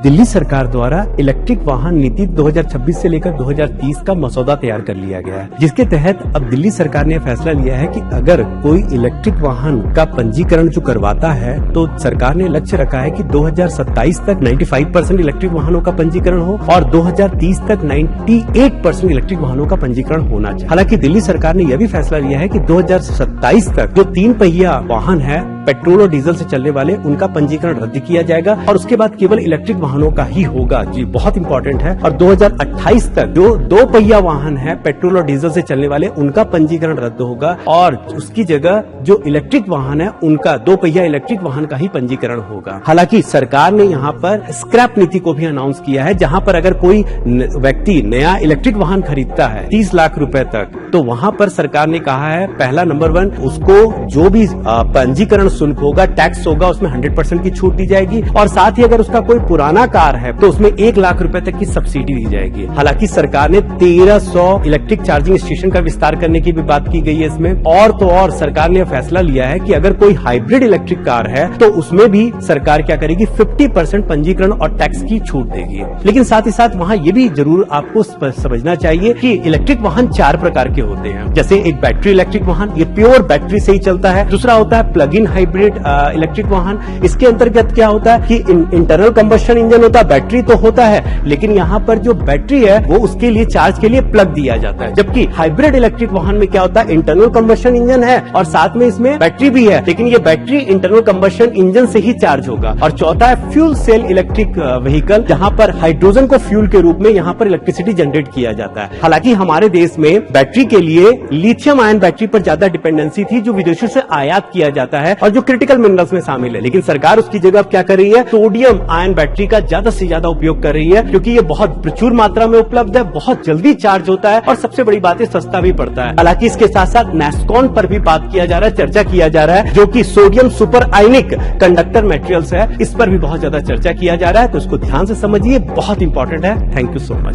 दिल्ली सरकार द्वारा इलेक्ट्रिक वाहन नीति 2026 से लेकर 2030 का मसौदा तैयार कर लिया गया है, जिसके तहत अब दिल्ली सरकार ने फैसला लिया है कि अगर कोई इलेक्ट्रिक वाहन का पंजीकरण जो करवाता है तो सरकार ने लक्ष्य रखा है कि 2027 तक 95% इलेक्ट्रिक वाहनों का पंजीकरण हो और 2030 तक 98% इलेक्ट्रिक वाहनों का पंजीकरण होना चाहिए। हालांकि दिल्ली सरकार ने यह भी फैसला लिया है कि 2027 तक जो 3 पहिया वाहन है पेट्रोल और डीजल से चलने वाले उनका पंजीकरण रद्द किया जाएगा और उसके बाद केवल इलेक्ट्रिक वाहनों का ही होगा। जी बहुत इंपॉर्टेंट है। और 2028 तक जो 2 पहिया वाहन है पेट्रोल और डीजल से चलने वाले उनका पंजीकरण रद्द होगा और उसकी जगह जो इलेक्ट्रिक वाहन है उनका 2 पहिया इलेक्ट्रिक वाहन का ही पंजीकरण होगा। हालांकि सरकार ने यहाँ पर स्क्रैप नीति को भी अनाउंस किया है, जहाँ पर अगर कोई व्यक्ति नया इलेक्ट्रिक वाहन खरीदता है 30 लाख रुपए तक, तो वहाँ पर सरकार ने कहा है पहला नंबर 1 उसको जो भी पंजीकरण शुल्क होगा, टैक्स होगा, उसमें 100% की छूट दी जाएगी और साथ ही अगर उसका कोई पुराना कार है तो उसमें 1 लाख रुपए तक की सब्सिडी दी जाएगी। हालांकि सरकार ने 1300 इलेक्ट्रिक चार्जिंग स्टेशन का विस्तार करने की भी बात की गई है इसमें। और तो और सरकार ने फैसला लिया है कि अगर कोई हाइब्रिड इलेक्ट्रिक कार है तो उसमें भी सरकार क्या करेगी 50% पंजीकरण और टैक्स की छूट देगी। लेकिन साथ ही साथ वहाँ ये भी जरूर आपको समझना चाहिए कि इलेक्ट्रिक वाहन 4 प्रकार के होते हैं। जैसे एक बैटरी इलेक्ट्रिक वाहन, ये प्योर बैटरी से ही चलता है। दूसरा होता है प्लग इन हाइब्रिड इलेक्ट्रिक वाहन। इसके अंतर्गत क्या होता है कि इंटरनल कंबस्शन इंजन होता है, बैटरी तो होता है लेकिन यहाँ पर जो बैटरी है वो उसके लिए चार्ज के लिए प्लग दिया जाता है। जबकि हाइब्रिड इलेक्ट्रिक वाहन में क्या होता है, इंटरनल कंबस्शन इंजन है और साथ में इसमें बैटरी भी है, लेकिन ये बैटरी इंटरनल कंबस्शन इंजन से ही चार्ज होगा। और चौथा है फ्यूल सेल इलेक्ट्रिक व्हीकल, जहाँ पर हाइड्रोजन को फ्यूल के रूप में यहाँ पर इलेक्ट्रिसिटी जनरेट किया जाता है। हालांकि हमारे देश में बैटरी के लिए लिथियम आयन बैटरी पर ज्यादा डिपेंडेंसी थी जो विदेशों से आयात किया जाता है और जो क्रिटिकल मिनरल्स में शामिल है, लेकिन सरकार उसकी जगह अब क्या कर रही है, सोडियम आयन बैटरी का ज्यादा से ज्यादा उपयोग कर रही है, क्योंकि ये बहुत प्रचुर मात्रा में उपलब्ध है, बहुत जल्दी चार्ज होता है और सबसे बड़ी बात है सस्ता भी पड़ता है। हालांकि इसके साथ साथ नेस्कॉन पर भी बात किया जा रहा है, चर्चा किया जा रहा है, जो कि सोडियम सुपर आयनिक कंडक्टर मटेरियल्स है, इस पर भी बहुत ज्यादा चर्चा किया जा रहा है। तो इसको ध्यान से समझिए, बहुत इंपॉर्टेंट है। Thank you so much.